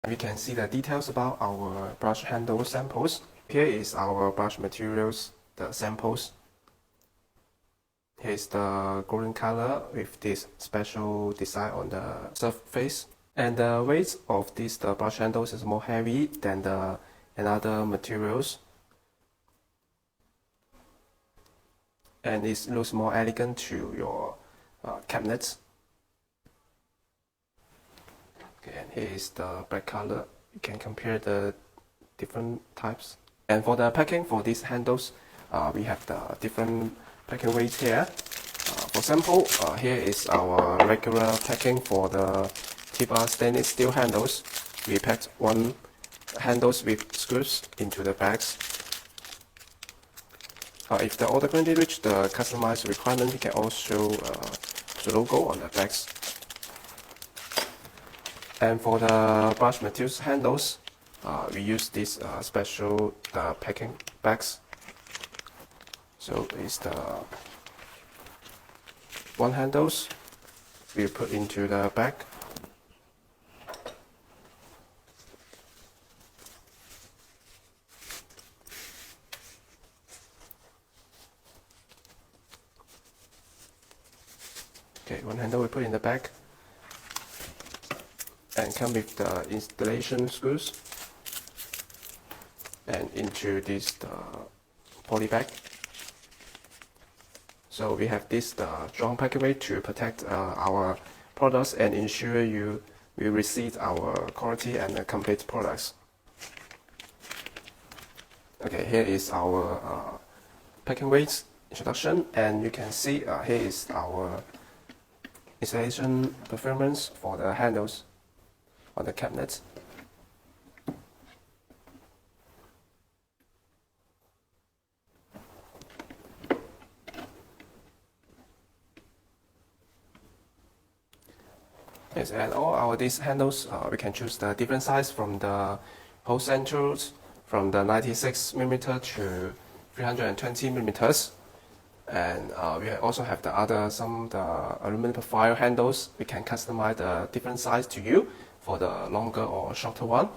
We can see the details about our brush handle samples. Here is our brush materials, the samples. Here's the golden color with this special design on the surface. And the weight of these brush handles is more heavy than the another materials. And it looks more elegant to your cabinets. Okay, and here is the black color. You can compare the different types. And for the packing for these handles, we have the different packing weights here. For example, here is our regular packing for the T-bar stainless steel handles. We packed one handles with screws into the bags. If the order quantity reach the customized requirement, we can also the logo on the bags. And for the brush materials handles, we use this special packing bags. So it's the one handles we put into the bag. Okay, one handle we put in the bag and come with the installation screws and into this poly bag. So we have this strong packing weight to protect our products and ensure you will receive our quality and complete products. Okay, here is our packing weights introduction, and you can see here is our installation performance for the handles on the cabinet. Yes, and all these handles, we can choose the different size from the hole centers from the 96mm to 320mm. And we also have the aluminum profile handles. We can customize the different size to you for the longer or shorter one.